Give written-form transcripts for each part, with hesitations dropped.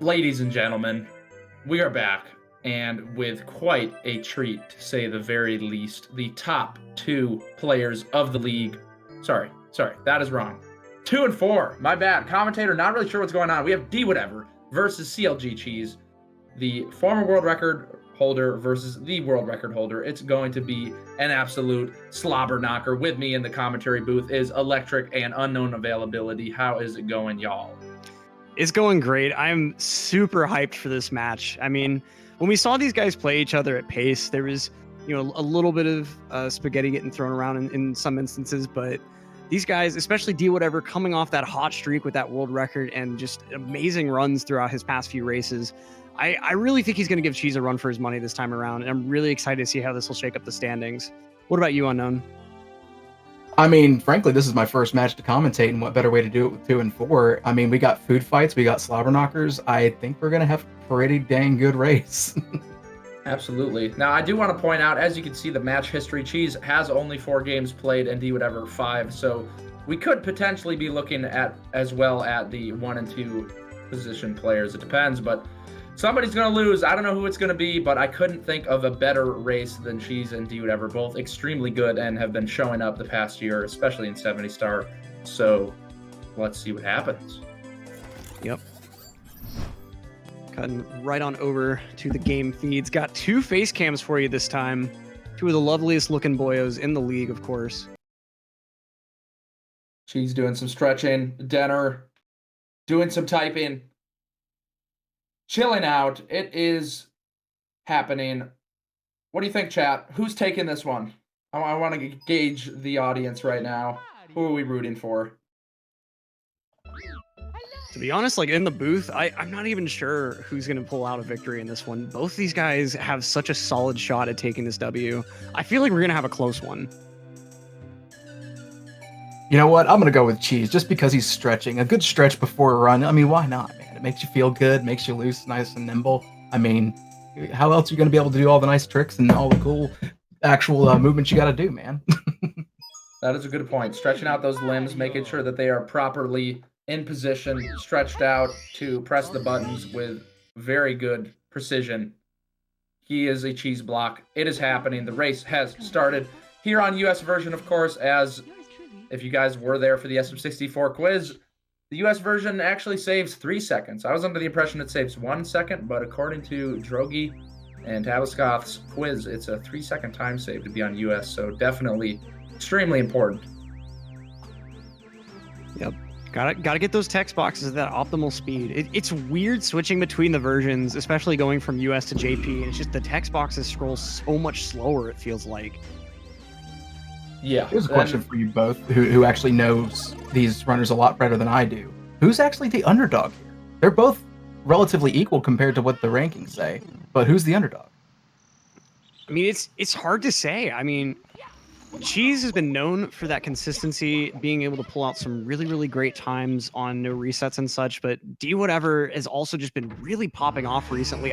Ladies and gentlemen, we are back, and with quite a treat, to say the very least. The top two players of the league. Sorry, that is wrong. 2 and 4, my bad. Commentator, not really sure what's going on. We have Dwhatever versus CLG Cheese, the former world record holder versus the world record holder. It's going to be an absolute slobber knocker. With me in the commentary booth is Electric and Unknown Availability. How is it going, y'all? It's going great. I'm super hyped for this match. I mean, when we saw these guys play each other at pace, there was, a little bit of spaghetti getting thrown around in some instances, but these guys, especially Dwhatever, coming off that hot streak with that world record and just amazing runs throughout his past few races, I really think he's going to give Cheese a run for his money this time around, and I'm really excited to see how this will shake up the standings. What about you, Unknown? I mean, frankly, this is my first match to commentate, and what better way to do it with 2 and 4? I mean, we got food fights, we got slobber knockers. I think we're going to have a pretty dang good race. Absolutely. Now, I do want to point out, as you can see, the match history, Cheese has only 4 games played and Dwhatever 5, so we could potentially be looking at as well at the 1 and 2 position players. It depends, but somebody's going to lose. I don't know who it's going to be, but I couldn't think of a better race than Cheese and Dwhatever. Both extremely good and have been showing up the past year, especially in 70 Star. So let's see what happens. Yep. Cutting right on over to the game feeds. Got 2 face cams for you this time. 2 of the loveliest looking boyos in the league, of course. Cheese doing some stretching. Denner doing some typing. Chilling out. It is happening. What do you think, chat? Who's taking this one? I want to gauge the audience right now. Who are we rooting for? To be honest, like in the booth, I'm not even sure who's going to pull out a victory in this one. Both these guys have such a solid shot at taking this W. I feel like we're going to have a close one. You know what? I'm going to go with Cheese, just because he's stretching. A good stretch before a run. I mean, why not, man? It makes you feel good, makes you loose, nice and nimble. I mean, how else are you going to be able to do all the nice tricks and all the cool actual movements you got to do, man? That is a good point. Stretching out those limbs, making sure that they are properly in position, stretched out to press the buttons with very good precision. He is a cheese block. It is happening. The race has started here on US version, of course, as if you guys were there for the SM64 quiz, the US version actually saves 3 seconds. I was under the impression it saves 1 second, but according to Drogi and Tabaskoth's quiz, it's a 3-second time save to be on US, so definitely extremely important. Yep. Gotta get those text boxes at that optimal speed. It's weird switching between the versions, especially going from US to JP, and it's just the text boxes scroll so much slower, it feels like. Yeah. Here's a question for you both, who actually knows these runners a lot better than I do. Who's actually the underdog here? They're both relatively equal compared to what the rankings say, but who's the underdog? I mean, it's hard to say. I mean, Cheese has been known for that consistency, being able to pull out some really, really great times on no resets and such, but Dwhatever has also just been really popping off recently.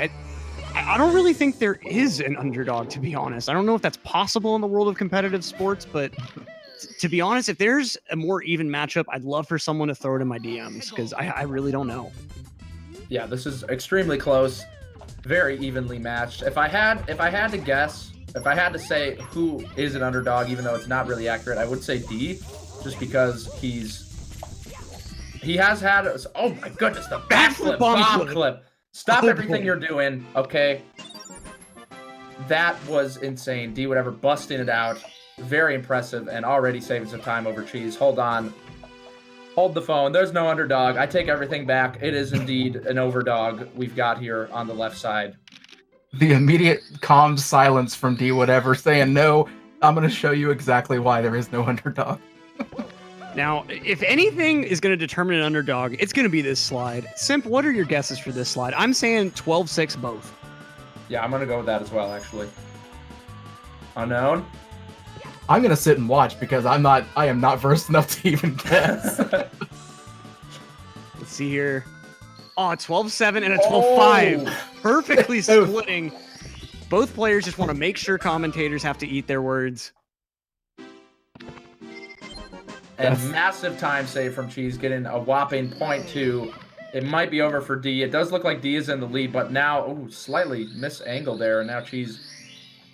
I don't really think there is an underdog, to be honest. I don't know if that's possible in the world of competitive sports, but to be honest, if there's a more even matchup, I'd love for someone to throw it in my DMs, because I really don't know. Yeah, this is extremely close, very evenly matched. If I had to guess, if I had to say who is an underdog, even though it's not really accurate, I would say D, just because he has had, oh my goodness, the backflip bomb clip. Stop everything you're doing, okay? That was insane. Dwhatever busting it out. Very impressive and already saving some time over Cheese. Hold on. Hold the phone. There's no underdog. I take everything back. It is indeed an overdog we've got here on the left side. The immediate calm silence from Dwhatever saying, no, I'm going to show you exactly why there is no underdog. Now, if anything is going to determine an underdog, it's going to be this slide. Simp, what are your guesses for this slide? I'm saying 12-6 both. Yeah, I'm going to go with that as well, actually. Unknown? I'm going to sit and watch because I am not versed enough to even guess. Let's see here. Oh, 12-7 and a 12-5. Perfectly splitting. Both players just want to make sure commentators have to eat their words. And massive time save from Cheese, getting a whopping 0.2 It might be over for D. It does look like D is in the lead, but now, ooh, slightly misangled there, and now Cheese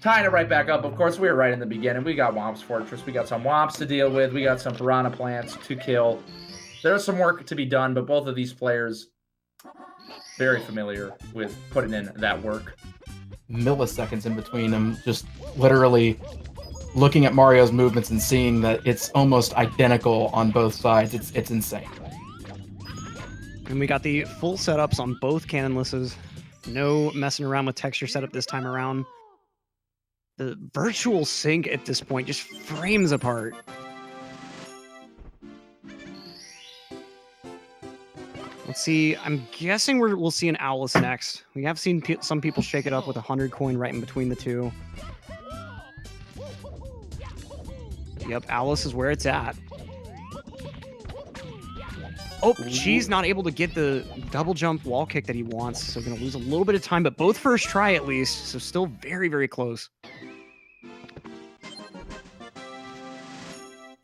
tying it right back up. Of course, we were right in the beginning. We got Womp's Fortress. We got some Womps to deal with. We got some Piranha Plants to kill. There's some work to be done, but both of these players very familiar with putting in that work. Milliseconds in between them, just literally looking at Mario's movements and seeing that it's almost identical on both sides. It's insane. And we got the full setups on both cannonlesses. No messing around with texture setup this time around. The virtual sync at this point just frames apart. Let's see. I'm guessing we'll see an Owlus next. We have seen some people shake it up with a 100 coin right in between the two. Yep, Owlus is where it's at. Oh, Cheese not able to get the double jump wall kick that he wants, so going to lose a little bit of time, but both first try at least, so still very, very close.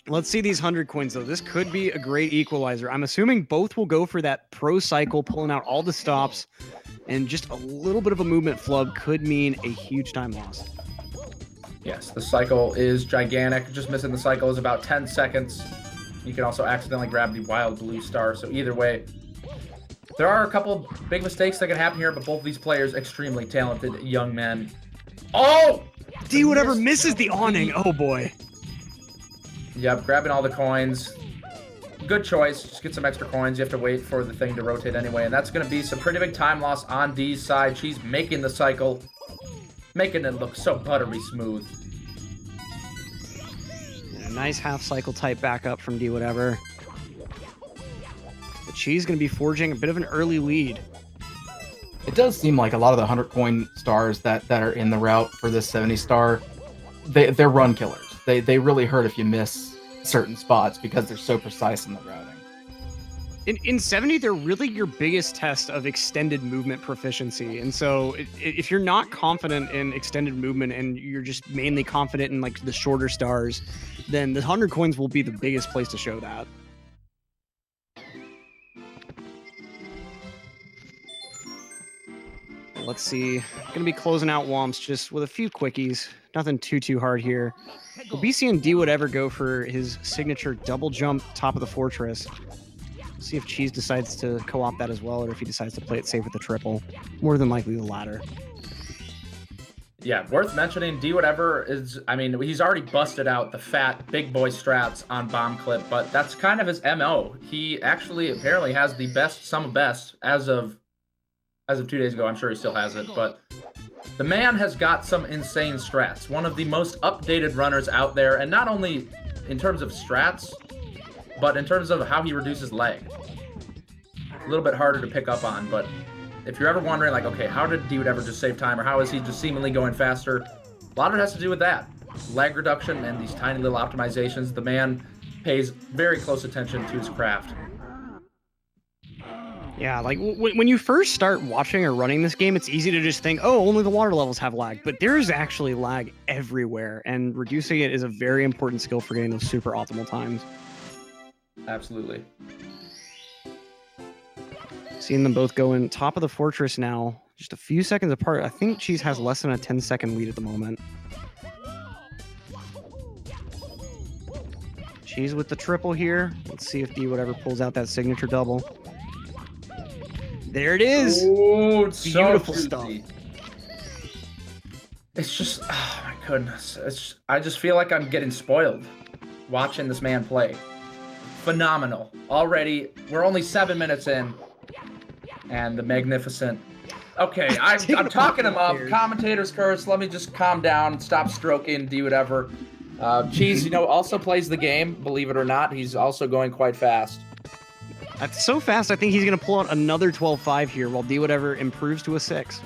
Let's see these 100 coins, though. This could be a great equalizer. I'm assuming both will go for that pro cycle, pulling out all the stops, and just a little bit of a movement flub could mean a huge time loss. Yes, the cycle is gigantic. Just missing the cycle is about 10 seconds. You can also accidentally grab the wild blue star. So either way, there are a couple big mistakes that can happen here, but both of these players, extremely talented young men. Oh! Dwhatever misses the awning. Oh, boy. Yep, grabbing all the coins. Good choice. Just get some extra coins. You have to wait for the thing to rotate anyway. And that's going to be some pretty big time loss on D's side. She's making the cycle, making it look so buttery smooth. A nice half cycle type backup from Dwhatever. But she's going to be forging a bit of an early lead. It does seem like a lot of the 100 coin stars that are in the route for this 70 star, they're run killers. They really hurt if you miss certain spots because they're so precise in the routing. In 70, they're really your biggest test of extended movement proficiency. And so if you're not confident in extended movement and you're just mainly confident in like the shorter stars, then the 100 coins will be the biggest place to show that. Let's see. Gonna be closing out Womps just with a few quickies. Nothing too hard here. We'll be seeing Dwhatever go for his signature double jump top of the fortress. See if Cheese decides to co-opt that as well, or if he decides to play it safe with the triple. More than likely the latter. Yeah, worth mentioning, Dwhatever is, I mean, he's already busted out the fat big boy strats on Bomb Clip, but that's kind of his MO. He actually apparently has the best sum of best as of 2 days ago. I'm sure he still has it, but the man has got some insane strats. One of the most updated runners out there, and not only in terms of strats, but in terms of how he reduces lag. A little bit harder to pick up on, but if you're ever wondering, like, okay, how did Dwhatever just save time, or how is he just seemingly going faster? A lot of it has to do with that. Lag reduction and these tiny little optimizations. The man pays very close attention to his craft. Yeah, like when you first start watching or running this game, it's easy to just think, oh, only the water levels have lag. But there's actually lag everywhere, and reducing it is a very important skill for getting those super optimal times. Absolutely. Seeing them both go in top of the fortress now, just a few seconds apart. I think Cheese has less than a 10-second lead at the moment. Cheese with the triple here. Let's see if Dwhatever pulls out that signature double. There it is. Oh, it's beautiful so stuff. It's just, oh my goodness. I just feel like I'm getting spoiled watching this man play. Phenomenal. Already, we're only 7 minutes in, and the magnificent. Okay, I'm talking him up. Commentators curse. Let me just calm down and stop stroking Dwhatever. Cheese, you know, also plays the game. Believe it or not, he's also going quite fast. That's so fast, I think he's going to pull out another 12.5 here while Dwhatever improves to a 6.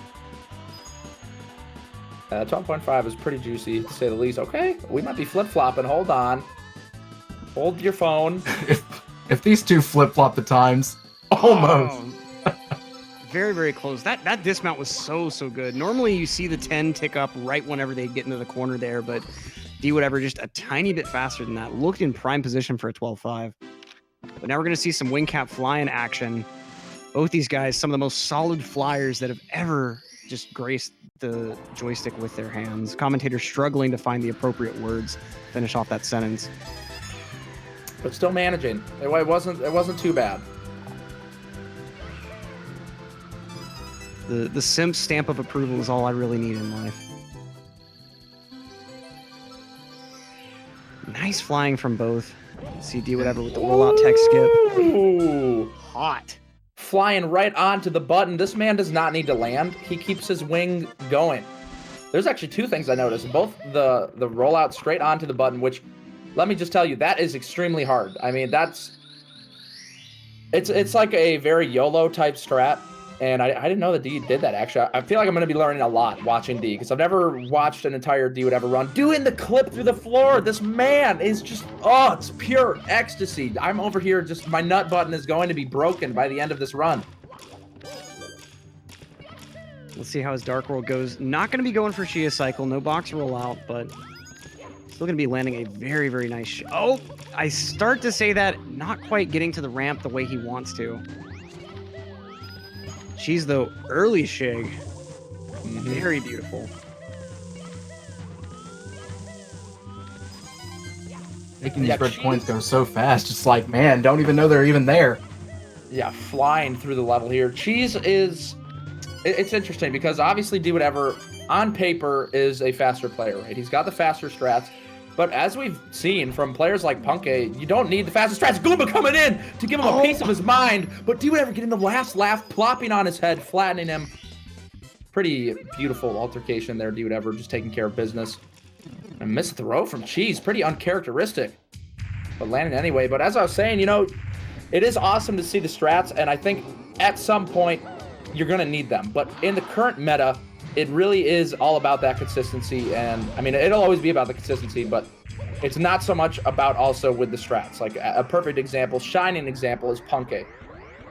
12.5 is pretty juicy, to say the least. Okay, we might be flip-flopping. Hold on. Hold your phone. If these two flip-flop the times, almost. Oh. Very, very close. That dismount was so good. Normally you see the 10 tick up right whenever they get into the corner there, but Dwhatever just a tiny bit faster than that. Looked in prime position for a 12.5. But now we're going to see some wing cap fly in action. Both these guys, some of the most solid flyers that have ever just graced the joystick with their hands. Commentators struggling to find the appropriate words to finish off that sentence. But still managing. It wasn't too bad. The simp stamp of approval is all I really need in life. Nice flying from both. See Dwhatever with the rollout tech skip. Ooh. Hot. Flying right onto the button. This man does not need to land. He keeps his wing going. There's actually two things I noticed. Both the rollout straight onto the button, which, let me just tell you, that is extremely hard. I mean, it's like a very YOLO type strat. And I didn't know that D did that, actually. I feel like I'm going to be learning a lot watching D, because I've never watched an entire Dwhatever run. Doing the clip through the floor, this man is just, oh, it's pure ecstasy. I'm over here, just my nut button is going to be broken by the end of this run. Let's see how his Dark World goes. Not going to be going for Shia Cycle, no box rollout, but still going to be landing a very, very nice oh, I start to say that, not quite getting to the ramp the way he wants to. She's the early shig. Very beautiful. Making these red points go so fast. It's like, man, don't even know they're even there. Yeah, flying through the level here. Cheese is... It's interesting because obviously Dwhatever, on paper, is a faster player, right? He's got the faster strats. But as we've seen from players like Punke, you don't need the fastest strats. Goomba coming in to give him a piece of his mind. But Dwhatever getting the last laugh, plopping on his head, flattening him. Pretty beautiful altercation there, Dwhatever, just taking care of business. A missed throw from Cheese, pretty uncharacteristic. But landing anyway. But as I was saying, you know, it is awesome to see the strats. And I think at some point, you're going to need them. But in the current meta, it really is all about that consistency. And I mean, it'll always be about the consistency, but it's not so much about also with the strats. Like a perfect example, shining example is Punke.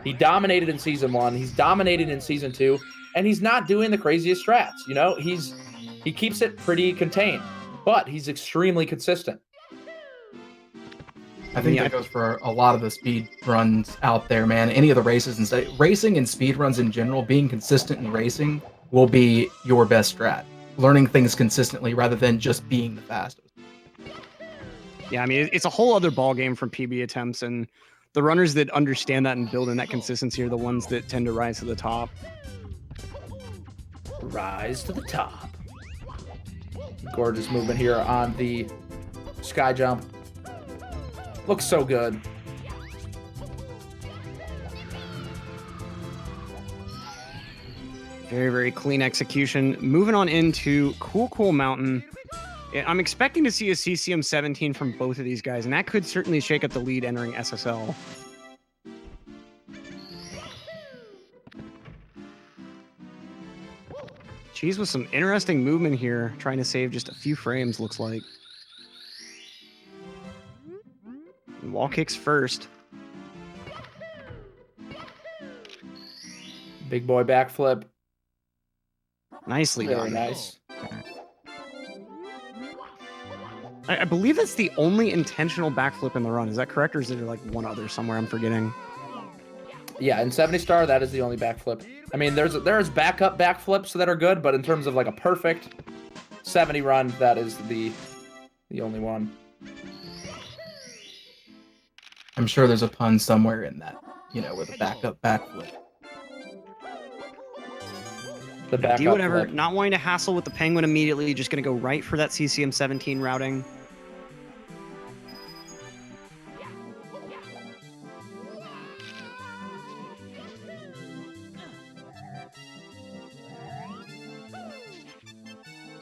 He dominated in season 1. He's dominated in season 2, and he's not doing the craziest strats. You know, he keeps it pretty contained, but he's extremely consistent. I think that goes for a lot of the speed runs out there, man. Any of the races and racing and speed runs in general, being consistent in racing will be your best strat. Learning things consistently rather than just being the fastest. Yeah, I mean, it's a whole other ball game from PB attempts, and the runners that understand that and build in that consistency are the ones that tend to rise to the top. Rise to the top. Gorgeous movement here on the sky jump. Looks so good. Very, very clean execution. Moving on into Cool Mountain. I'm expecting to see a CCM17 from both of these guys, and that could certainly shake up the lead entering SSL. Cheese with some interesting movement here, trying to save just a few frames, looks like. Wall kicks first. Big boy backflip. Nicely done. Very nice. I believe that's the only intentional backflip in the run. Is that correct, or is there like one other somewhere I'm forgetting? Yeah, in 70 star, that is the only backflip. I mean, there's backup backflips that are good, but in terms of like a perfect 70 run, that is the only one. I'm sure there's a pun somewhere in that, you know, with a backup backflip. The backup Dwhatever, flip. not wanting to hassle with the penguin immediately, just going to go right for that CCM17 routing.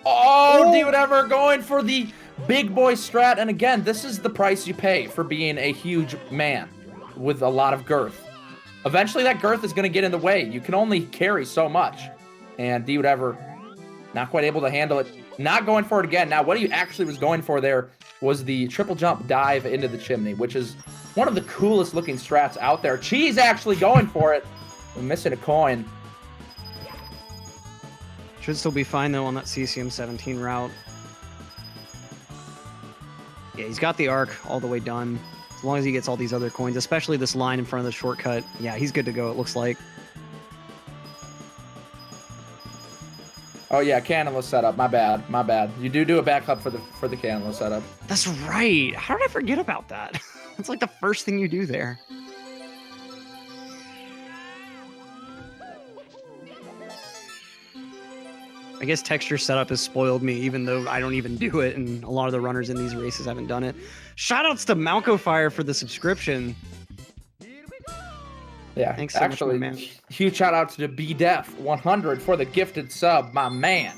Oh, Dwhatever going for the big boy strat. And again, this is the price you pay for being a huge man with a lot of girth. Eventually, that girth is going to get in the way. You can only carry so much. And Dwhatever not quite able to handle it. Not going for it again. Now, what he actually was going for there was the triple jump dive into the chimney, which is one of the coolest looking strats out there. Cheese actually going for it. We're missing a coin. Should still be fine, though, on that CCM17 route. Yeah, he's got the arc all the way done. As long as he gets all these other coins, especially this line in front of the shortcut, yeah, he's good to go, it looks like. Oh yeah, cannonless setup. My bad. My bad. You do a backflip for the cannonless setup. That's right. How did I forget about that? That's like the first thing you do there. I guess texture setup has spoiled me, even though I don't even do it, and a lot of the runners in these races haven't done it. Shoutouts to Malco Fire for the subscription. Yeah, thanks so actually, much, my man. Huge shout out to BDef100 for the gifted sub, my man.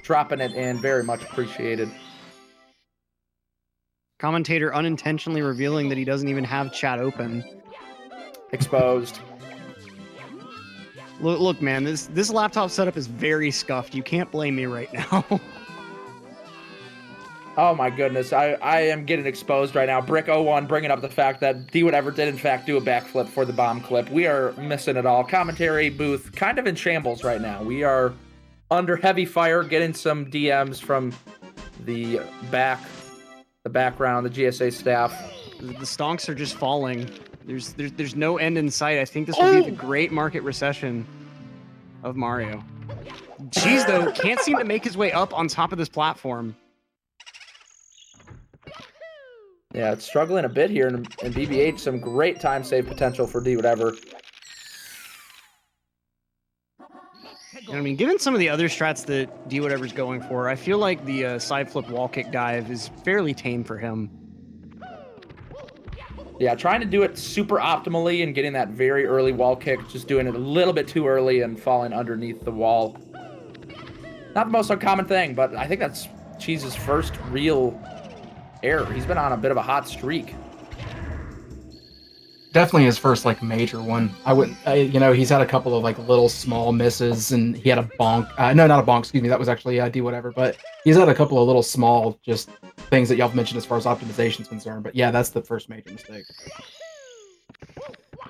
Dropping it in, very much appreciated. Commentator unintentionally revealing that he doesn't even have chat open. Exposed. Look, man, this laptop setup is very scuffed. You can't blame me right now. Oh my goodness, I am getting exposed right now. Brick01 bringing up the fact that Dwhatever did in fact do a backflip for the bomb clip. We are missing it all. Commentary booth kind of in shambles right now. We are under heavy fire, getting some DMs from the background, the GSA staff. The stonks are just falling. There's no end in sight. I think this will be the great market recession of Mario. Jeez, though, can't seem to make his way up on top of this platform. Yeah, it's struggling a bit here in BBH. Some great time save potential for Dwhatever. And I mean, given some of the other strats that Dwhatever's going for, I feel like the side flip wall kick dive is fairly tame for him. Yeah, trying to do it super optimally and getting that very early wall kick, just doing it a little bit too early and falling underneath the wall. Not the most uncommon thing, but I think that's Cheese's first real error. He's been on a bit of a hot streak. Definitely his first like major one. You know, he's had a couple of like little small misses, and he had a bonk. No, not a bonk. Excuse me. That was actually Dwhatever. But he's had a couple of little small just things that y'all have mentioned as far as optimization is concerned. But yeah, that's the first major mistake.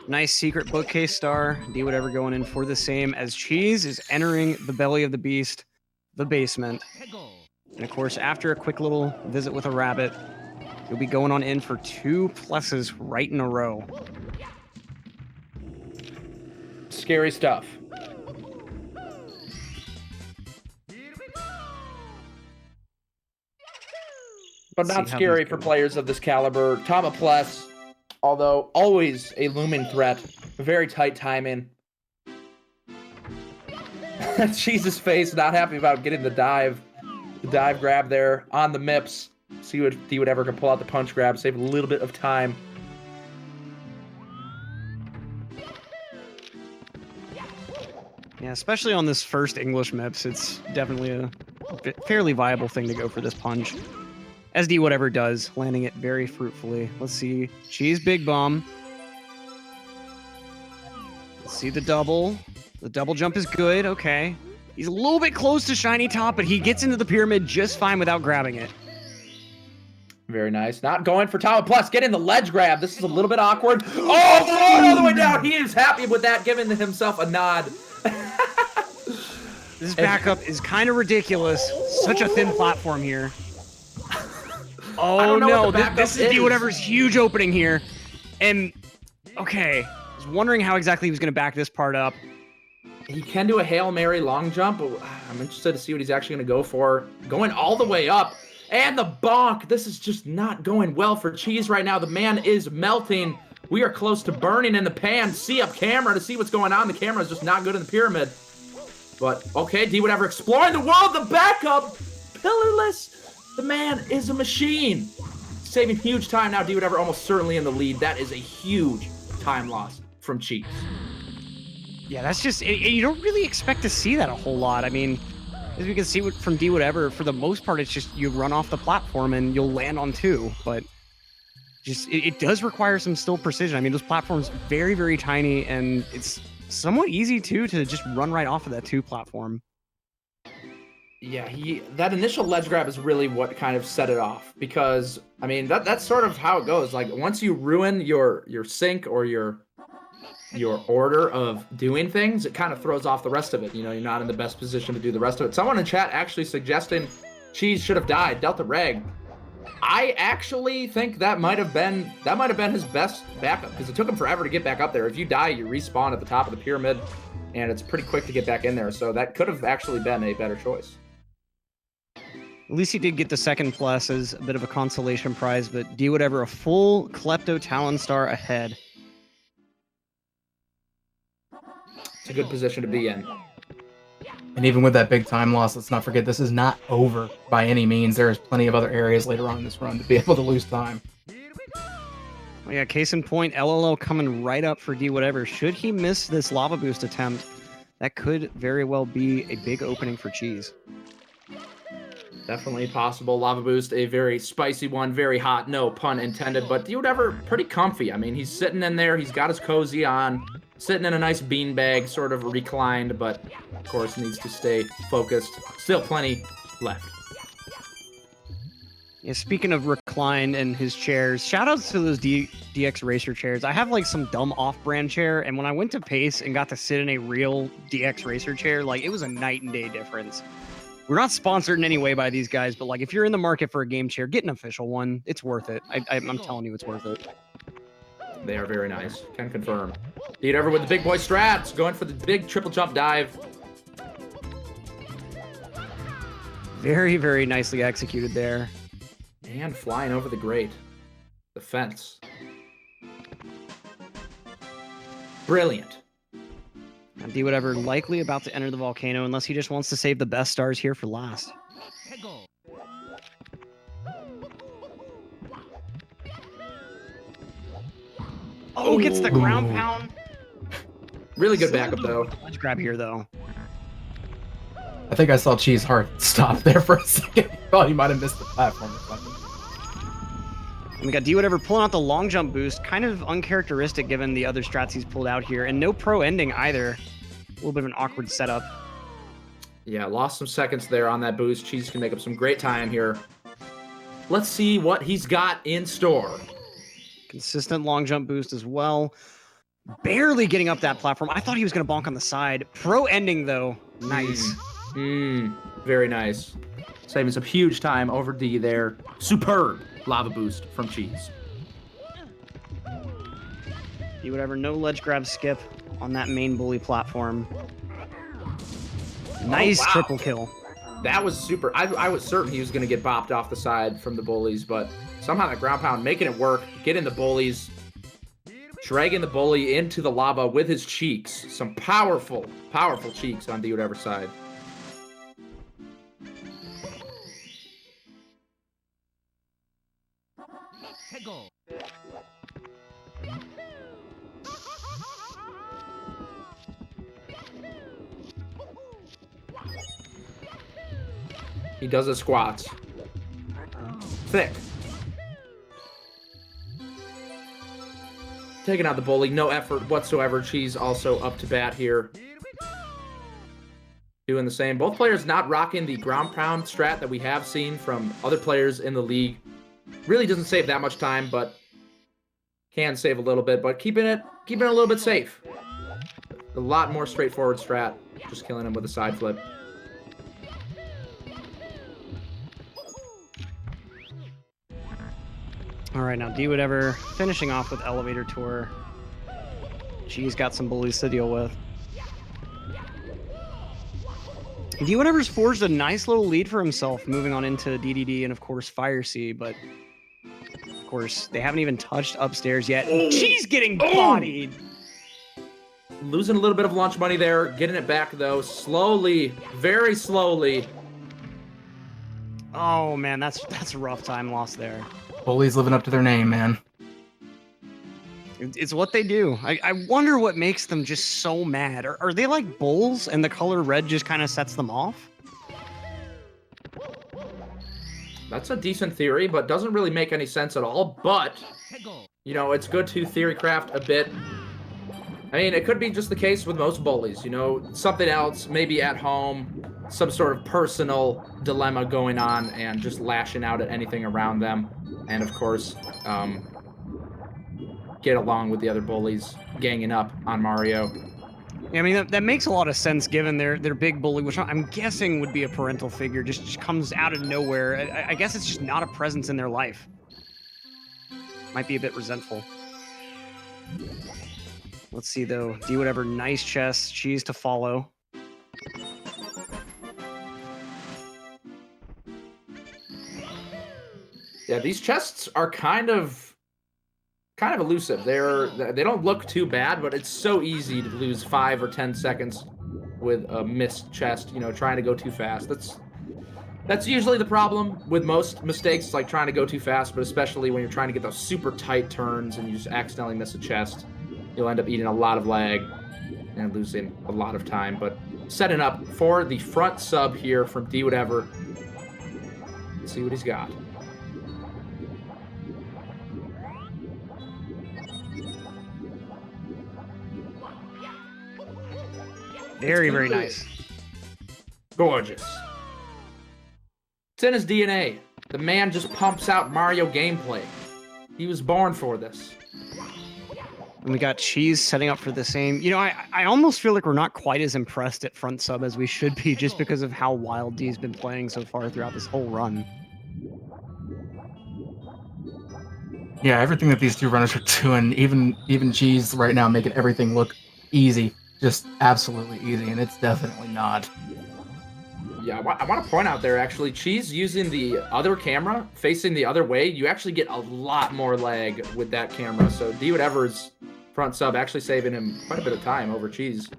Nice secret bookcase star. Dwhatever going in for the same as Cheese is entering the belly of the beast, the basement. And of course, after a quick little visit with a rabbit, you'll be going on in for 2 pluses right in a row. Scary stuff. But not scary for players of this caliber. Tama Plus, although always a looming threat, very tight timing. Cheese's face, not happy about getting the dive grab there on the MIPS. See what Dwhatever can pull out the punch grab, save a little bit of time. Yeah, especially on this first English MIPS, it's definitely a fairly viable thing to go for this punch. As Dwhatever does, landing it very fruitfully. Let's see. Cheese big bomb. Let's see the double. The double jump is good. Okay. He's a little bit close to shiny top, but he gets into the pyramid just fine without grabbing it. Very nice. Not going for Tama Plus. Getting the ledge grab. This is a little bit awkward. Oh, throwing all the way down. He is happy with that, giving himself a nod. This backup is kind of ridiculous. Such a thin platform here. Oh no, this is Dwhatever's huge opening here. And, okay, I was wondering how exactly he was going to back this part up. He can do a Hail Mary long jump, but I'm interested to see what he's actually going to go for. Going all the way up. And the bonk. This is just not going well for Cheese right now. The man is melting. We are close to burning in the pan. See up camera to see what's going on. The camera is just not good in the pyramid. But, okay, Dwhatever exploring the world. The backup. Pillarless. The man is a machine. Saving huge time now. Dwhatever almost certainly in the lead. That is a huge time loss from Cheese. Yeah, that's just... You don't really expect to see that a whole lot. I mean... As we can see from Dwhatever, for the most part, it's just you run off the platform and you'll land on 2. But just it does require some still precision. I mean, those platforms very, very tiny, and it's somewhat easy too to just run right off of that 2 platform. Yeah, that initial ledge grab is really what kind of set it off, because I mean that's sort of how it goes. Like once you ruin your sync or your order of doing things, it kind of throws off the rest of it. You know, you're not in the best position to do the rest of it. Someone in chat actually suggesting Cheese should have died. Delta Reg I actually think that might have been his best backup, because it took him forever to get back up there. If you die, you respawn at the top of the pyramid, and it's pretty quick to get back in there. So that could have actually been a better choice. At least he did get the second plus as a bit of a consolation prize, but Dwhatever, a full Klepto Talon Star ahead. It's a good position to be in. And even with that big time loss, let's not forget this is not over by any means. There is plenty of other areas later on in this run to be able to lose time. Well, yeah, case in point, LLL coming right up for Dwhatever. Should he miss this lava boost attempt, that could very well be a big opening for Cheese. Definitely possible. Lava Boost, a very spicy one, very hot, no pun intended, but Dwhatever, pretty comfy. I mean, he's sitting in there, he's got his cozy on, sitting in a nice beanbag, sort of reclined, but of course needs to stay focused. Still plenty left. Yeah, speaking of recline and his chairs, shout outs to those DX Racer chairs. I have like some dumb off-brand chair, and when I went to Pace and got to sit in a real DX Racer chair, like it was a night and day difference. We're not sponsored in any way by these guys, but like if you're in the market for a game chair, get an official one. It's worth it. I'm telling you, it's worth it. They are very nice. Can confirm. Dwhatever with the big boy strats, going for the big triple jump dive. Very, very nicely executed there. And flying over the grate. The fence. Brilliant. And Dwhatever likely about to enter the volcano unless he just wants to save the best stars here for last. Oh, gets the ground pound. Really good backup, though. Let's grab here, though. I think I saw Cheese Heart stop there for a second. Thought he might have missed the platform or something. And we got Dwhatever pulling out the long jump boost. Kind of uncharacteristic given the other strats he's pulled out here. And no pro ending either. A little bit of an awkward setup. Yeah, lost some seconds there on that boost. Cheese can make up some great time here. Let's see what he's got in store. Consistent long jump boost as well. Barely getting up that platform. I thought he was going to bonk on the side. Pro ending, though. Nice. Very nice. Saving some huge time over D there. Superb lava boost from Cheese. Dwhatever, no ledge grab skip on that main bully platform. Nice triple kill. That was super. I was certain he was going to get bopped off the side from the bullies, but somehow that ground pound making it work, getting the bullies, dragging the bully into the lava with his cheeks. Some powerful, powerful cheeks on Dwhatever's side. He does his squats. Thick. Taking out the bully, no effort whatsoever. Cheese also up to bat here. Doing the same. Both players not rocking the ground pound strat that we have seen from other players in the league. Really doesn't save that much time, but can save a little bit. But keeping it a little bit safe. A lot more straightforward strat. Just killing him with a side flip. All right, now Dwhatever finishing off with Elevator Tour. She's got some bullies to deal with. Dwhatever's forged a nice little lead for himself, moving on into DDD and, of course, Fire Sea, but, of course, they haven't even touched upstairs yet. She's getting bodied! Losing a little bit of lunch money there, getting it back, though, slowly, very slowly. Oh, man, that's a rough time loss there. Bullies living up to their name, man. It's what they do. I wonder what makes them just so mad. Are they like bulls and the color red just kind of sets them off? That's a decent theory, but doesn't really make any sense at all. But, you know, it's good to theory craft a bit. I mean, it could be just the case with most bullies, you know, something else, maybe at home, some sort of personal dilemma going on and just lashing out at anything around them. And, of course, get along with the other bullies, ganging up on Mario. I mean, that makes a lot of sense given their big bully, which I'm guessing would be a parental figure, just comes out of nowhere. I guess it's just not a presence in their life. Might be a bit resentful. Let's see, though. Dwhatever, nice chess. Cheese to follow. Yeah, these chests are kind of elusive. They don't look too bad, but it's so easy to lose 5 or 10 seconds with a missed chest, you know, trying to go too fast. That's usually the problem with most mistakes, like trying to go too fast, but especially when you're trying to get those super tight turns and you just accidentally miss a chest, you'll end up eating a lot of lag and losing a lot of time. But setting up for the front sub here from Dwhatever. Let's see what he's got. Very, very nice. Gorgeous. It's in his DNA. The man just pumps out Mario gameplay. He was born for this. And we got Cheese setting up for the same. You know, I almost feel like we're not quite as impressed at front sub as we should be just because of how wild D's been playing so far throughout this whole run. Yeah, everything that these two runners are doing, even Cheese right now, making everything look easy. Just absolutely easy, and it's definitely not. Yeah, I want to point out there, actually, Cheese using the other camera, facing the other way, you actually get a lot more lag with that camera. So Dwhatever's front sub actually saving him quite a bit of time over Cheese.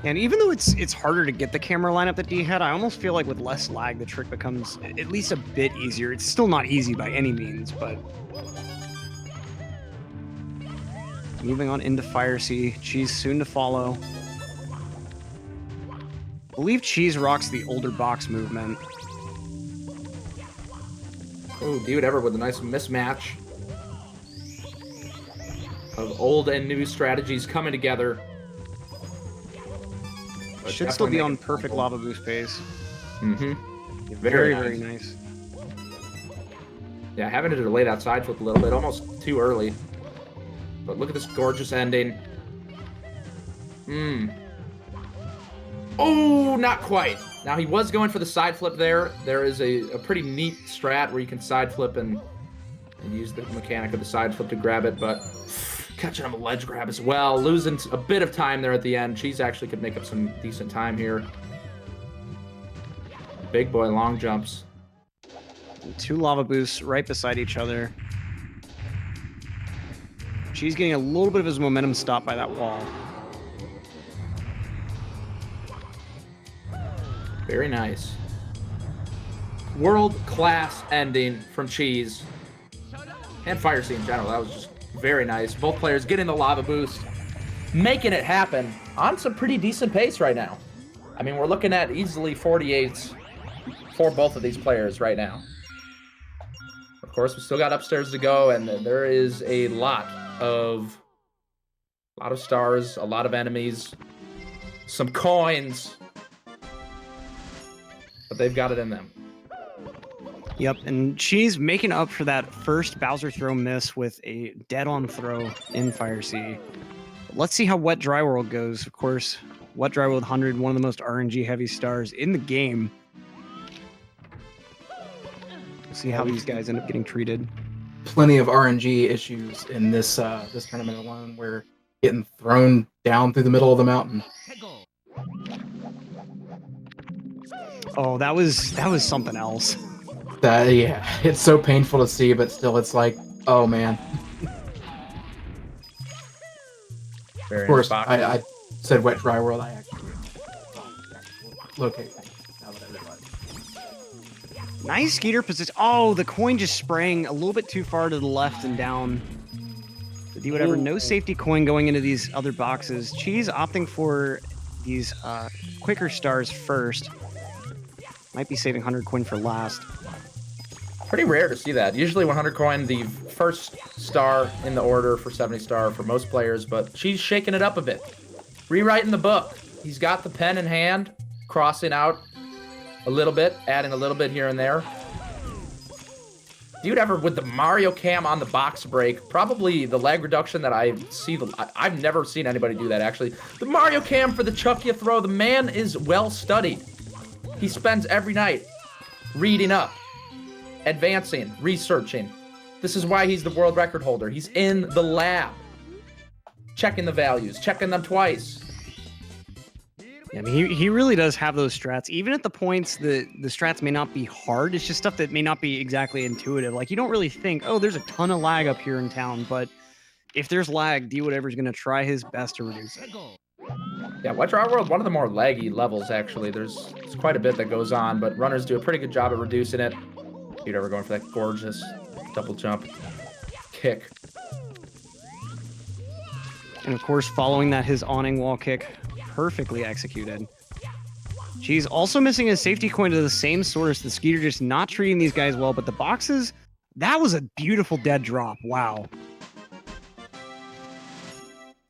And even though it's harder to get the camera lineup that D had, I almost feel like with less lag, the trick becomes at least a bit easier. It's still not easy by any means, but... Moving on into Fire Sea. Cheese soon to follow. I believe Cheese rocks the older box movement. Oh, Dwhatever with a nice mismatch of old and new strategies coming together. But Should still be on perfect lava boost pace. Mm-hmm. Very, very nice. Yeah, having to delay that side flip a little bit, almost too early. But look at this gorgeous ending. Oh, not quite. Now, he was going for the side flip there. There is a pretty neat strat where you can side flip and use the mechanic of the side flip to grab it, but catching him a ledge grab as well. Losing a bit of time there at the end. Cheese actually could make up some decent time here. Big boy long jumps. Two lava boosts right beside each other. She's getting a little bit of his momentum stopped by that wall. Very nice. World-class ending from Cheese. And Fire Sea in general. That was just very nice. Both players getting the lava boost, making it happen on some pretty decent pace right now. I mean, we're looking at easily 48s for both of these players right now. Of course, we still got upstairs to go, and there is a lot of stars, a lot of enemies, some coins, but they've got it in them. Yep, and she's making up for that first Bowser throw miss with a dead-on throw in Fire Sea. Let's see how Wet Dry World goes. Of course, Wet Dry World 100, one of the most RNG-heavy stars in the game. We'll see how these guys end up getting treated. Plenty of RNG issues in this this tournament alone. We're getting thrown down through the middle of the mountain. Oh, that was something else. Yeah, it's so painful to see, but still, it's like, oh man. Of course, I said Wet Dry World. I actually locate things now that I realize. Nice Skeeter position. Oh, the coin just spraying a little bit too far to the left and down. The Dwhatever, no safety coin going into these other boxes. Cheese opting for these quicker stars first. Might be saving 100 coin for last. Pretty rare to see that. Usually 100 coin, the first star in the order for 70 star for most players, but she's shaking it up a bit. Rewriting the book. He's got the pen in hand, crossing out a little bit, adding a little bit here and there. Dwhatever with the Mario cam on the box break. Probably the lag reduction that I see. I've never seen anybody do that, actually. The Mario cam for the chuck you throw. The man is well studied. He spends every night reading up, advancing, researching. This is why he's the world record holder. He's in the lab, checking the values, checking them twice. I mean, he really does have those strats. Even at the points the strats may not be hard. It's just stuff that may not be exactly intuitive. Like, you don't really think, oh, there's a ton of lag up here in town. But if there's lag, Dwhatever's going to try his best to reduce it. Yeah, Wet Dry World, one of the more laggy levels, actually. There's quite a bit that goes on, but runners do a pretty good job at reducing it. Dwhatever going for that gorgeous double jump kick. And of course, following that, his awning wall kick, perfectly executed. She's also missing his safety coin to the same source. The Skeeter just not treating these guys well, but the boxes, that was a beautiful dead drop. Wow.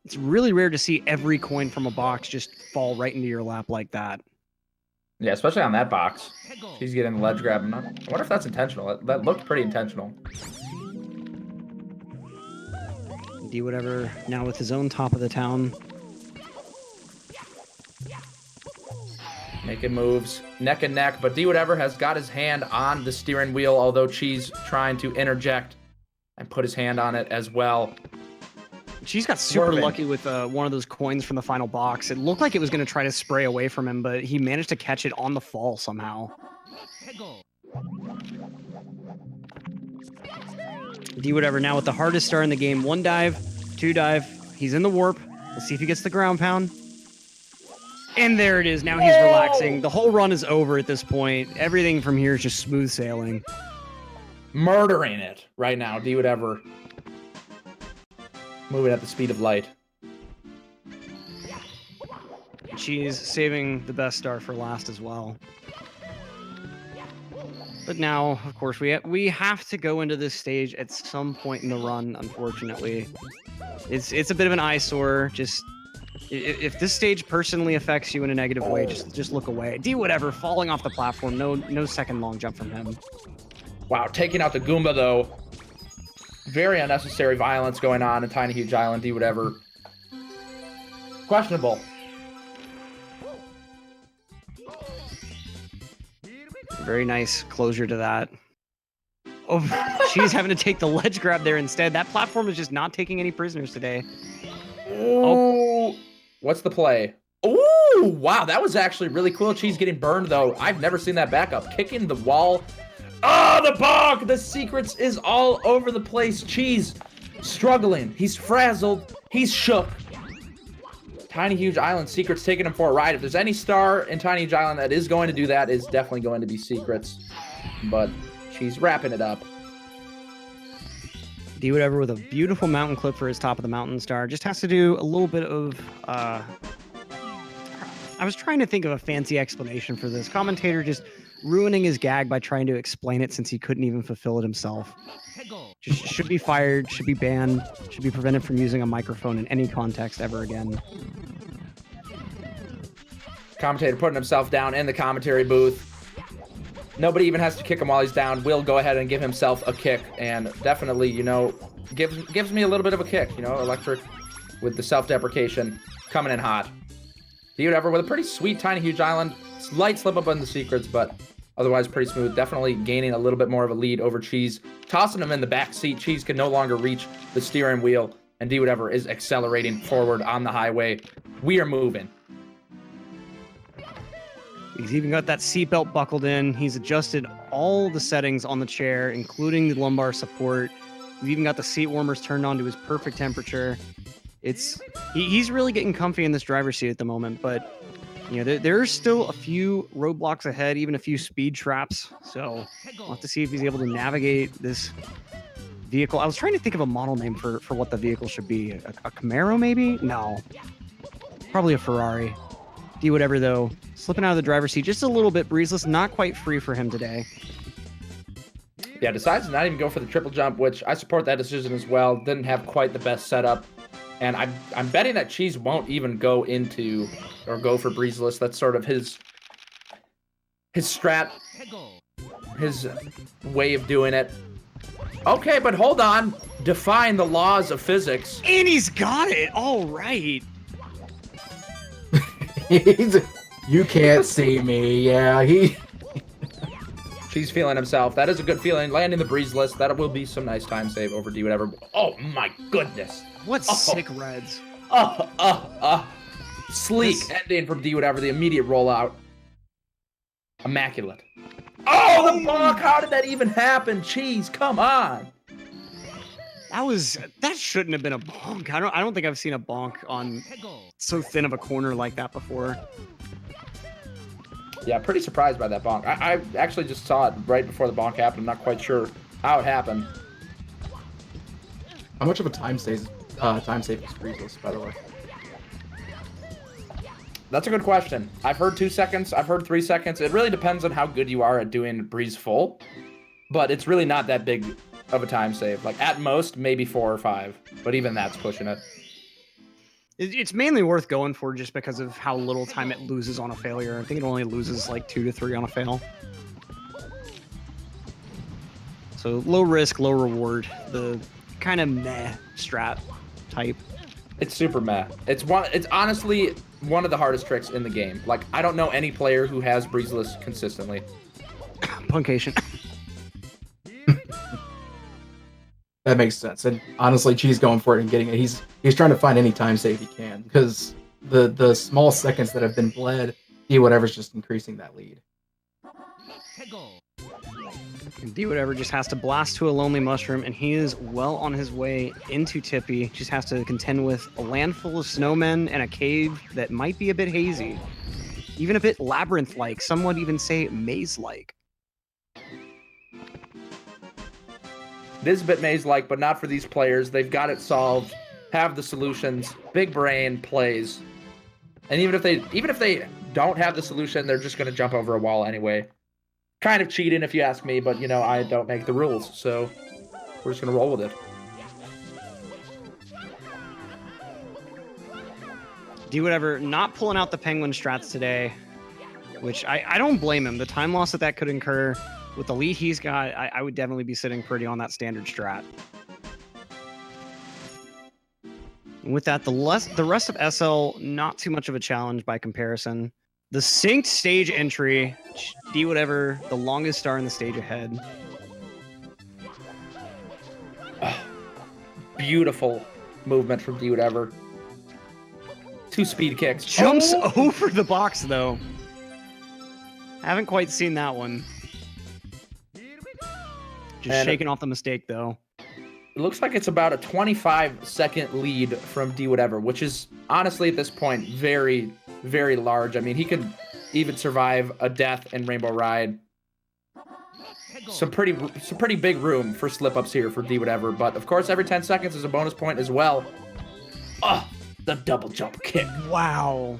It's really rare to see every coin from a box just fall right into your lap like that. Yeah, especially on that box. She's getting the ledge grab. I wonder if that's intentional. That looked pretty intentional. Dwhatever now with his own top of the town. Making moves, neck and neck, but Dwhatever has got his hand on the steering wheel, although Cheese trying to interject and put his hand on it as well. She's got super lucky with one of those coins from the final box. It looked like it was going to try to spray away from him, but he managed to catch it on the fall somehow. Dwhatever now with the hardest star in the game. 1 dive, 2 dive. He's in the warp. Let's see if he gets the ground pound. And there it is. Now he's relaxing. The whole run is over at this point. Everything from here is just smooth sailing. Murdering it right now. Dwhatever. Moving at the speed of light. She's saving the best star for last as well. But now, of course, we have to go into this stage at some point in the run, unfortunately. It's a bit of an eyesore. Just if this stage personally affects you in a negative way, just look away. Dwhatever falling off the platform. No second long jump from him. Wow, taking out the Goomba though. Very unnecessary violence going on in Tiny Huge Island. Dwhatever. Questionable. Very nice closure to that. Oh, she's having to take the ledge grab there instead. That platform is just not taking any prisoners today. Oh, what's the play? Oh, wow, that was actually really cool. Cheese getting burned though. I've never seen that backup. Kicking the wall. Oh, the bog! The secrets is all over the place. Cheese struggling. He's frazzled. He's shook. Tiny Huge Island Secrets taking him for a ride. If there's any star in Tiny Huge Island that is going to do that, is definitely going to be Secrets. But she's wrapping it up. Dwhatever with a beautiful mountain clip for his top of the mountain star. Just has to do a little bit of... I was trying to think of a fancy explanation for this. Commentator just ruining his gag by trying to explain it since he couldn't even fulfill it himself. Just should be fired, should be banned, should be prevented from using a microphone in any context ever again. Commentator putting himself down in the commentary booth. Nobody even has to kick him while he's down. Will go ahead and give himself a kick, and definitely, you know, gives me a little bit of a kick, you know, Electric with the self-deprecation coming in hot. Dwhatever with a pretty sweet Tiny Huge Island. Slight slip up on the secrets, but otherwise pretty smooth. Definitely gaining a little bit more of a lead over Cheese. Tossing him in the back seat. Cheese can no longer reach the steering wheel, and Dwhatever is accelerating forward on the highway. We are moving. He's even got that seatbelt buckled in. He's adjusted all the settings on the chair, including the lumbar support. He's even got the seat warmers turned on to his perfect temperature. He's really getting comfy in this driver's seat at the moment, but you know, there's still a few roadblocks ahead, even a few speed traps. So we'll have to see if he's able to navigate this vehicle. I was trying to think of a model name for what the vehicle should be. A Camaro, maybe? No. Probably a Ferrari. Dwhatever, though, slipping out of the driver's seat just a little bit breezeless. Not quite free for him today. Yeah, decides to not even go for the triple jump, which I support that decision as well. Didn't have quite the best setup. And I'm betting that Cheese won't even go into or go for breezeless. That's sort of his strat, his way of doing it. Okay, but hold on. Define the laws of physics. And he's got it. All right. You can't see me. Yeah, She's feeling himself. That is a good feeling. Landing the breezeless. That will be some nice time save over Dwhatever. Oh my goodness. What sick reds. Sleek ending from Dwhatever. The immediate rollout. Immaculate. Oh, the bonk! How did that even happen? Cheese, come on. That shouldn't have been a bonk. I don't think I've seen a bonk on so thin of a corner like that before. Yeah, pretty surprised by that bonk. I actually just saw it right before the bonk happened. I'm not quite sure how it happened. How much of a time save is breezeless, by the way? That's a good question. I've heard 2 seconds. I've heard 3 seconds. It really depends on how good you are at doing breeze full, but it's really not that big of a time save. Like at most, maybe 4 or 5, but even that's pushing it. It's mainly worth going for just because of how little time it loses on a failure. I think it only loses like 2 to 3 on a fail. So low risk, low reward. The kind of meh strat type. It's super meh. It's honestly one of the hardest tricks in the game. Like, I don't know any player who has breezeless consistently. Puncation. That makes sense. And honestly, Cheese going for it and getting it. He's trying to find any time save he can because the small seconds that have been bled, Dwhatever's just increasing that lead. Dwhatever just has to blast to a lonely mushroom, and he is well on his way into Tippy. Just has to contend with a land full of snowmen and a cave that might be a bit hazy, even a bit labyrinth-like. Some would even say maze-like. It is a bit maze-like, but not for these players. They've got it solved, have the solutions, big brain plays, and even if they don't have the solution, they're just going to jump over a wall anyway. Kind of cheating if you ask me, but you know, I don't make the rules, so we're just going to roll with it. Dwhatever not pulling out the penguin strats today, which I don't blame him. The time loss that could incur with the lead he's got, I would definitely be sitting pretty on that standard strat. And with that, the rest of SL, not too much of a challenge by comparison. The synced stage entry, Dwhatever, the longest star in the stage ahead. Beautiful movement from Dwhatever. 2 speed kicks. Jumps over the box, though. Haven't quite seen that one. Just shaking off the mistake, though. It looks like it's about a 25-second lead from Dwhatever, which is honestly at this point very, very large. I mean, he could even survive a death in Rainbow Ride. Some pretty big room for slip-ups here for Dwhatever, but of course every 10 seconds is a bonus point as well. The double jump kick. Wow.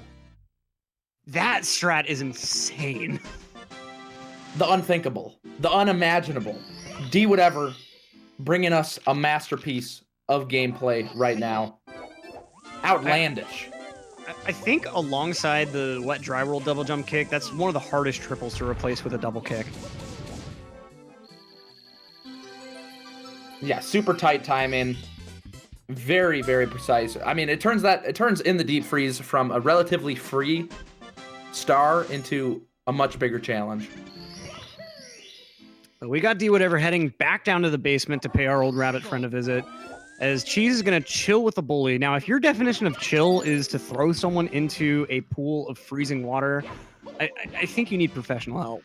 That strat is insane. The unthinkable. The unimaginable. Dwhatever bringing us a masterpiece of gameplay right now. Outlandish. I think alongside the wet dry roll double jump kick, that's one of the hardest triples to replace with a double kick. Yeah, super tight timing. Very, very precise. I mean, it turns in the deep freeze from a relatively free star into a much bigger challenge. But we got Dwhatever heading back down to the basement to pay our old rabbit friend a visit, as Cheese is going to chill with the bully. Now, if your definition of chill is to throw someone into a pool of freezing water, I think you need professional help.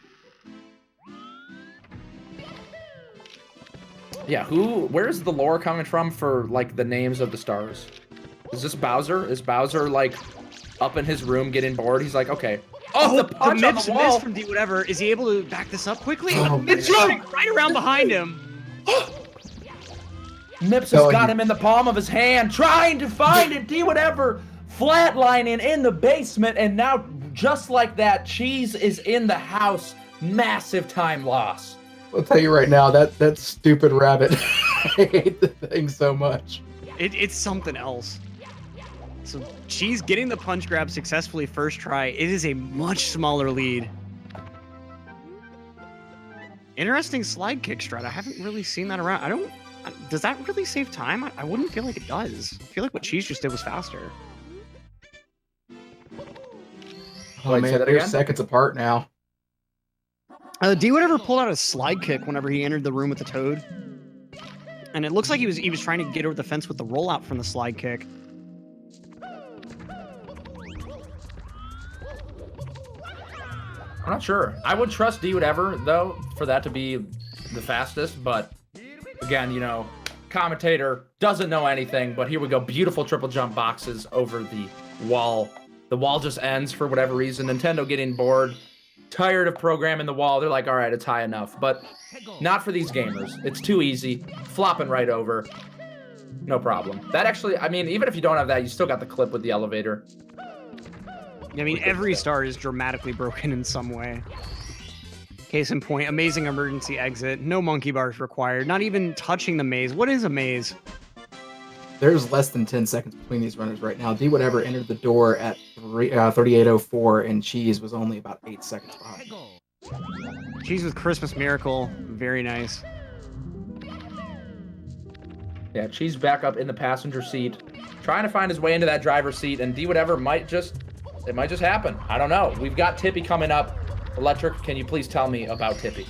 Yeah, where's the lore coming from for, like, the names of the stars? Is this Bowser? Is Bowser, like, up in his room getting bored? He's like, okay. Oh, the punch on the wall! Miss from Dwhatever. Is he able to back this up quickly? Oh, Mips right around behind him. Mips has got him in the palm of his hand, trying to find it. Dwhatever flatlining in the basement, and now, just like that, Cheese is in the house. Massive time loss. I'll tell you right now, that stupid rabbit. I hate the thing so much. It's something else. So Cheese getting the punch grab successfully first try. It is a much smaller lead. Interesting slide kick strat. I haven't really seen that around. Does that really save time? I wouldn't feel like it does. I feel like what Cheese just did was faster. Oh Wait, man, say that they're again? seconds apart now. Dwhatever pulled out a slide kick whenever he entered the room with the Toad. And it looks like he was trying to get over the fence with the rollout from the slide kick. I'm not sure. I would trust Dwhatever, though, for that to be the fastest, but again, you know, commentator doesn't know anything, but here we go. Beautiful triple jump boxes over the wall. The wall just ends for whatever reason. Nintendo getting bored, tired of programming the wall. They're like, all right, it's high enough, but not for these gamers. It's too easy. Flopping right over. No problem. That actually, I mean, even if you don't have that, you still got the clip with the elevator. I mean, every star is dramatically broken in some way. Case in point, amazing emergency exit. No monkey bars required. Not even touching the maze. What is a maze? There's less than 10 seconds between these runners right now. Dwhatever entered the door at 38:04, and Cheese was only about 8 seconds behind. Cheese with Christmas Miracle. Very nice. Yeah, Cheese back up in the passenger seat, trying to find his way into that driver's seat, and Dwhatever might just happen. I don't know. We've got Tippy coming up. Electric, can you please tell me about Tippy?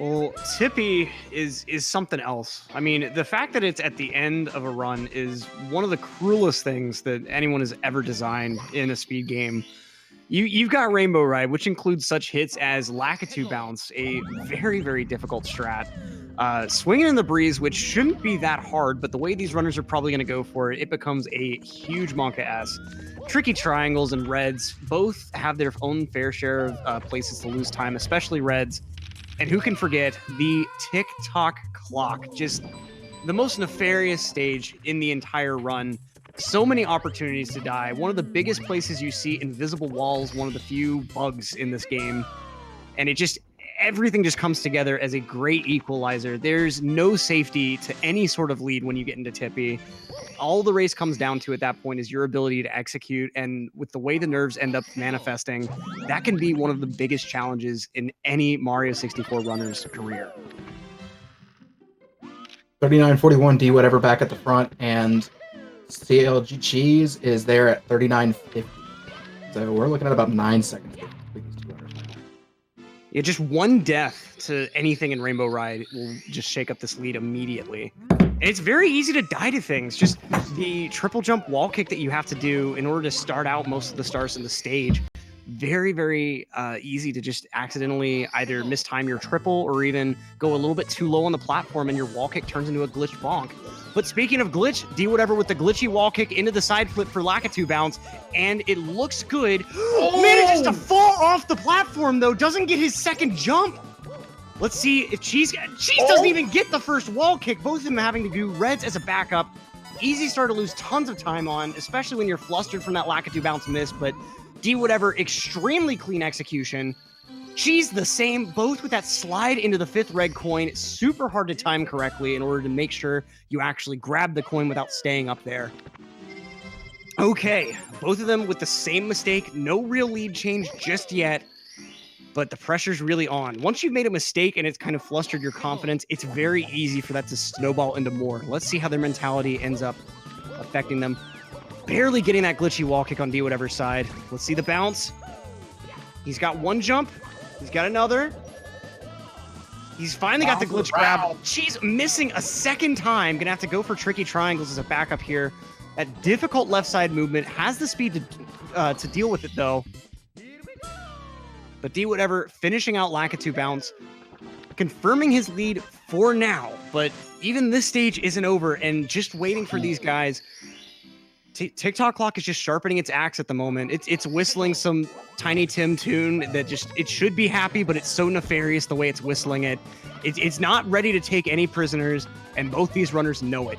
Well, Tippy is something else. I mean, the fact that it's at the end of a run is one of the cruelest things that anyone has ever designed in a speed game. You've got Rainbow Ride, which includes such hits as Lakitu Bounce, a very, very difficult strat. Swinging in the Breeze, which shouldn't be that hard, but the way these runners are probably going to go for it, it becomes a huge Monka S. Tricky Triangles and Reds both have their own fair share of places to lose time, especially Reds. And who can forget the tick-tock clock, just the most nefarious stage in the entire run. So many opportunities to die. One of the biggest places you see invisible walls, one of the few bugs in this game. And everything just comes together as a great equalizer. There's no safety to any sort of lead when you get into Tippy. All the race comes down to at that point is your ability to execute, and with the way the nerves end up manifesting, that can be one of the biggest challenges in any Mario 64 runner's career. 39:41, Dwhatever back at the front, and CLG Cheese is there at 39:50. So we're looking at about 9 seconds between these two runners. Yeah, just one death to anything in Rainbow Ride will just shake up this lead immediately. And it's very easy to die to things. Just the triple jump wall kick that you have to do in order to start out most of the stars in the stage. Very, very easy to just accidentally either mistime your triple or even go a little bit too low on the platform and your wall kick turns into a glitch bonk. But speaking of glitch, Dwhatever with the glitchy wall kick into the side flip for Lakitu Bounce, and it looks good. Manages to fall off the platform, though. Doesn't get his second jump. Let's see if Cheese doesn't even get the first wall kick. Both of them having to do Reds as a backup. Easy start to lose tons of time on, especially when you're flustered from that Lakitu Bounce miss, but Dwhatever, extremely clean execution. Cheese the same, both with that slide into the 5th red coin. Super hard to time correctly in order to make sure you actually grab the coin without staying up there. Okay, both of them with the same mistake. No real lead change just yet, but the pressure's really on. Once you've made a mistake and it's kind of flustered your confidence, it's very easy for that to snowball into more. Let's see how their mentality ends up affecting them. Barely getting that glitchy wall kick on Dwhatever's side. Let's see the bounce. He's got one jump. He's got another. He's finally got the glitch grab. She's missing a second time. Gonna have to go for tricky triangles as a backup here. That difficult left side movement has the speed to deal with it though. But Dwhatever finishing out Lakitu Bounce, confirming his lead for now. But even this stage isn't over, and just waiting for these guys. TikTok clock is just sharpening its axe at the moment. It's whistling some Tiny Tim tune that it should be happy, but it's so nefarious the way it's whistling it. It's not ready to take any prisoners, and both these runners know it.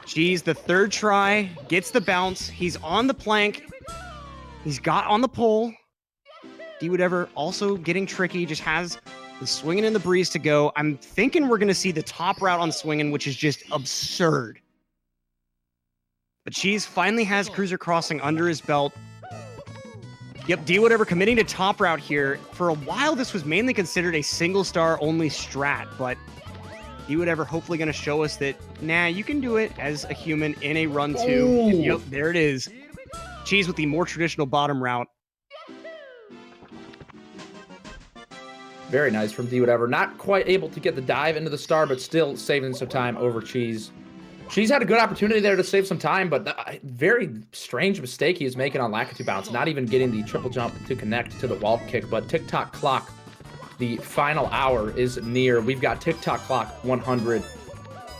Geez, the third try, gets the bounce. He's on the plank. He's got on the pole. Dwhatever also getting tricky, just has the swinging in the breeze to go. I'm thinking we're going to see the top route on swinging, which is just absurd. But Cheese finally has Cruiser Crossing under his belt. Yep, Dwhatever committing to top route here. For a while, this was mainly considered a single star only strat, but Dwhatever hopefully going to show us that, nah, you can do it as a human in a run too. Ooh. Yep, there it is. Cheese with the more traditional bottom route. Very nice from Dwhatever. Not quite able to get the dive into the star, but still saving some time over Cheese. Cheese had a good opportunity there to save some time, but very strange mistake he is making on Lakitu bounce. Not even getting the triple jump to connect to the wall kick, but TikTok clock, the final hour is near. We've got TikTok clock 100.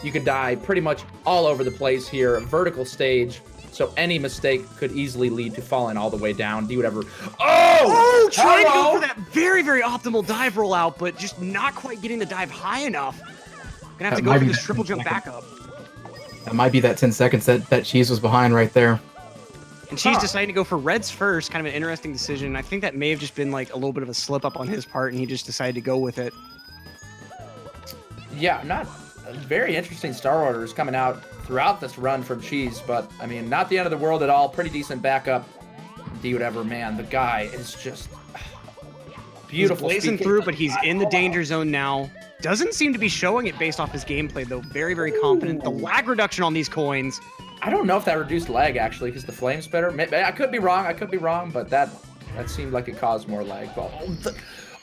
You could die pretty much all over the place here. Vertical stage, so any mistake could easily lead to falling all the way down. Dwhatever. Oh! Trying to go for that very, very optimal dive rollout, but just not quite getting the dive high enough. Gonna have to go for this triple jump backup. That might be that 10 seconds that Cheese was behind right there. And Cheese deciding to go for reds first, kind of an interesting decision. I think that may have just been like a little bit of a slip up on his part, and he just decided to go with it. Yeah, not very interesting star orders coming out throughout this run from Cheese, but I mean, not the end of the world at all. Pretty decent backup. Dwhatever, man, the guy is just beautiful. He's blazing through, but he's in the danger zone now. Doesn't seem to be showing it based off his gameplay, though. Very, very confident. The lag reduction on these coins. I don't know if that reduced lag, actually, because the flame spitter. I could be wrong, but that seemed like it caused more lag.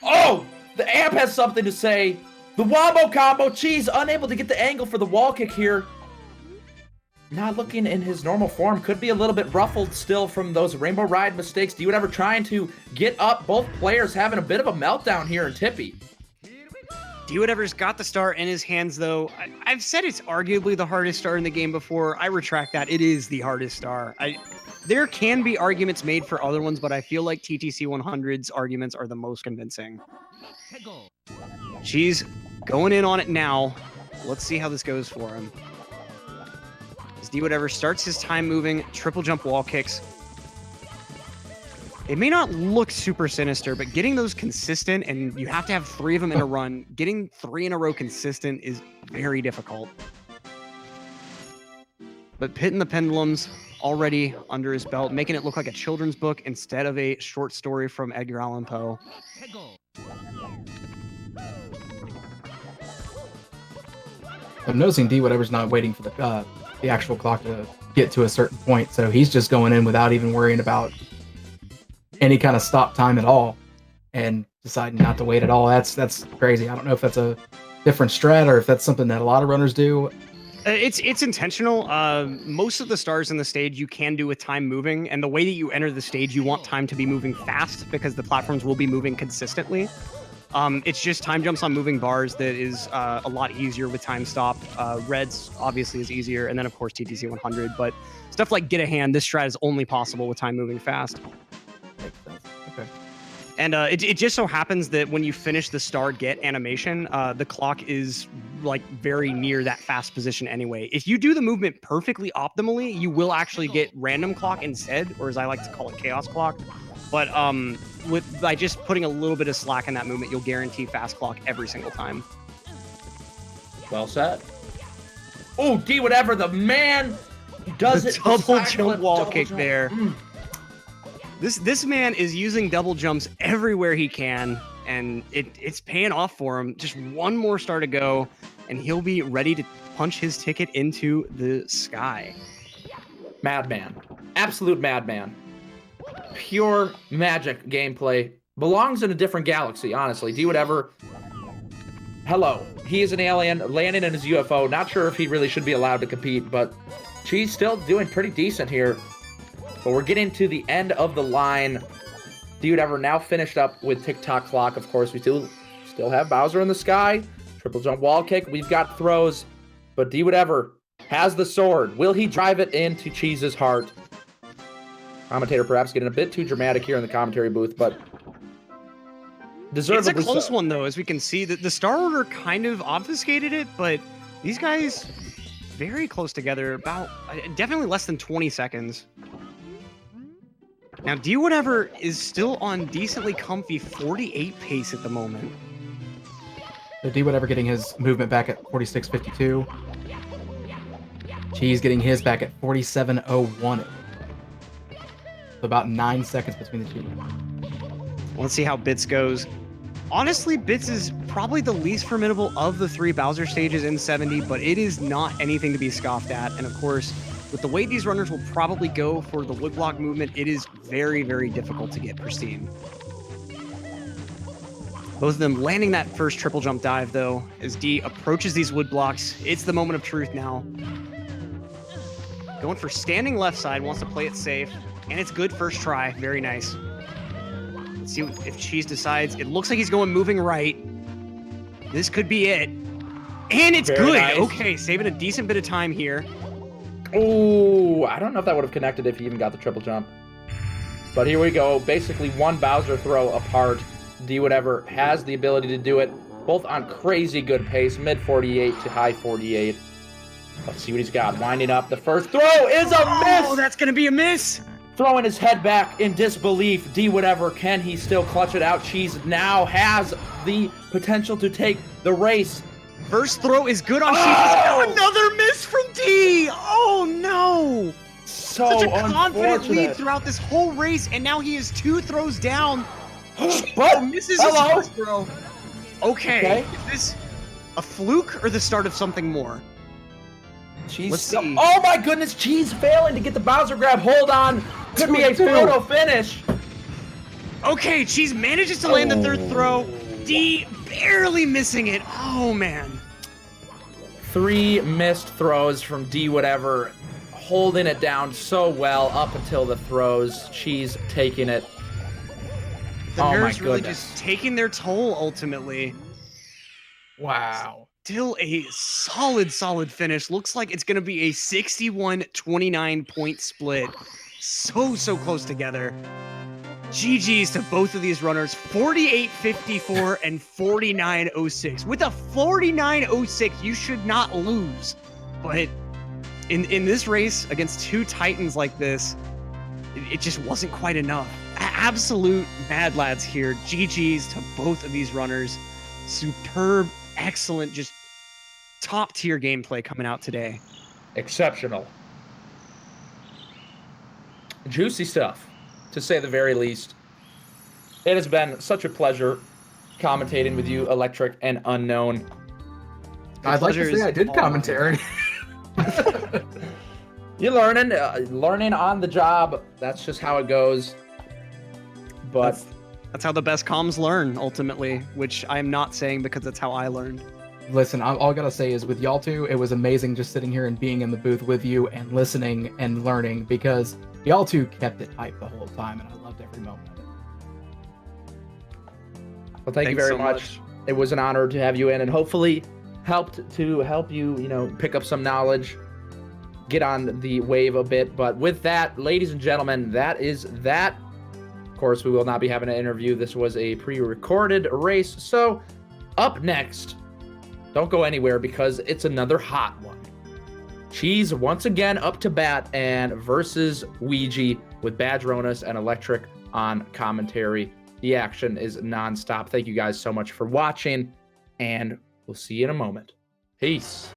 Oh, the amp has something to say. The wombo combo. Cheese unable to get the angle for the wall kick here. Not looking in his normal form. Could be a little bit ruffled still from those Rainbow Ride mistakes. Dwhatever trying to get up. Both players having a bit of a meltdown here in Tippy. Dwhatever's got the star in his hands, though. I've said it's arguably the hardest star in the game before. I retract that. It is the hardest star. There can be arguments made for other ones, but I feel like TTC 100's arguments are the most convincing. She's going in on it now. Let's see how this goes for him. As Dwhatever starts his time moving, triple jump wall kicks. It may not look super sinister, but getting those consistent, and you have to have 3 of them in a run, getting 3 in a row consistent is very difficult. But pitting the pendulums already under his belt, making it look like a children's book instead of a short story from Edgar Allan Poe. I'm noticing Dwhatever's not waiting for the actual clock to get to a certain point, so he's just going in without even worrying about any kind of stop time at all, and deciding not to wait at all. That's crazy. I don't know if that's a different strat or if that's something that a lot of runners do. It's intentional. Most of the stars in the stage you can do with time moving, and the way that you enter the stage, you want time to be moving fast because the platforms will be moving consistently. It's just time jumps on moving bars that is a lot easier with time stop. Reds obviously is easier, and then of course TTC 100. But stuff like get a hand, this strat is only possible with time moving fast. Okay. And it just so happens that when you finish the star get animation, the clock is like very near that fast position anyway. If you do the movement perfectly optimally, you will actually get random clock instead, or as I like to call it, chaos clock. But by just putting a little bit of slack in that movement, you'll guarantee fast clock every single time. Well said. Oh, Dwhatever, the man does the it. Double jump wall kick there. This man is using double jumps everywhere he can, and it's paying off for him. Just one more star to go, and he'll be ready to punch his ticket into the sky. Madman. Absolute madman. Pure magic gameplay. Belongs in a different galaxy, honestly. Dwhatever. Hello. He is an alien landing in his UFO. Not sure if he really should be allowed to compete, but she's still doing pretty decent here. But we're getting to the end of the line. Dwhatever now finished up with TikTok clock. Of course, we still have Bowser in the sky. Triple jump wall kick. We've got throws. But Dwhatever has the sword. Will he drive it into Cheese's heart? Commentator perhaps getting a bit too dramatic here in the commentary booth, but deservedly It's a close so. one, though, as we can see. The Star Order kind of obfuscated it, but these guys very close together, about definitely less than 20 seconds. Now, Dwhatever is still on decently comfy 48 pace at the moment. So Dwhatever getting his movement back at 46.52. Cheese getting his back at 47.01. about 9 seconds between the two. Let's see how Bits goes. Honestly, Bits is probably the least formidable of the 3 Bowser stages in 70, but it is not anything to be scoffed at. And of course, with the way these runners will probably go for the woodblock movement, it is very, very difficult to get pristine. Both of them landing that first triple jump dive, though, as D approaches these wood blocks. It's the moment of truth now. Going for standing left side, wants to play it safe, and it's good first try. Very nice. Let's see if Cheese decides. It looks like he's going moving right. This could be it. And it's Very good. nice. Okay, saving a decent bit of time here. Oh, I don't know if that would have connected if he even got the triple jump. But here we go. Basically, one Bowser throw apart. Dwhatever has the ability to do it, both on crazy good pace, mid 48 to high 48. Let's see what he's got. Winding up. The first throw is a miss! Oh, that's going to be a miss. Throwing his head back in disbelief. Dwhatever, can he still clutch it out? Cheese now has the potential to take the race. First throw is good on Cheese. Oh! Another miss from D. Oh, no. So Such a confident lead unfortunate. throughout this whole race, and now he is 2 throws down. But, Misses his hello? first throw. Okay. Is this a fluke or the start of something more? Cheese Let's still- see. Oh my goodness, Cheese failing to get the Bowser grab. Hold on. Could be a 2-2. photo finish. Okay, Cheese manages to land the third throw. D barely missing it. Oh, man. 3 missed throws from Dwhatever, holding it down so well up until the throws. Cheese taking it. The Oh my nerves really goodness. just taking their toll ultimately. Wow. Still a solid finish. Looks like it's going to be a 61-29 point split. So close together. GG's to both of these runners. 48-54 and 49-06. With a 49-06, you should not lose. But in this race against 2 Titans like this, it just wasn't quite enough. Absolute mad lads here. GG's to both of these runners. Superb, excellent, just top tier gameplay coming out today. Exceptional. Juicy stuff, to say the very least. It has been such a pleasure commentating with you, Electric and Unknown. I'd like to pleasure say I is did all mine. commentary. You're learning on the job. That's just how it goes. But That's how the best comms learn, ultimately, which I'm not saying because that's how I learned. Listen, all I gotta say is with y'all two, it was amazing just sitting here and being in the booth with you and listening and learning because y'all two kept it hype the whole time and I loved every moment of it. well, thank you Thanks very so much. It was an honor to have you in and hopefully help you, pick up some knowledge, get on the wave a bit. But with that, ladies and gentlemen, that is that. Of course, we will not be having an interview. This was a pre-recorded race. So up next, don't go anywhere because it's another hot one. Cheese once again up to bat and versus Ouija with Badgeronis and Electric on commentary. The action is nonstop. Thank you guys so much for watching, and we'll see you in a moment. Peace.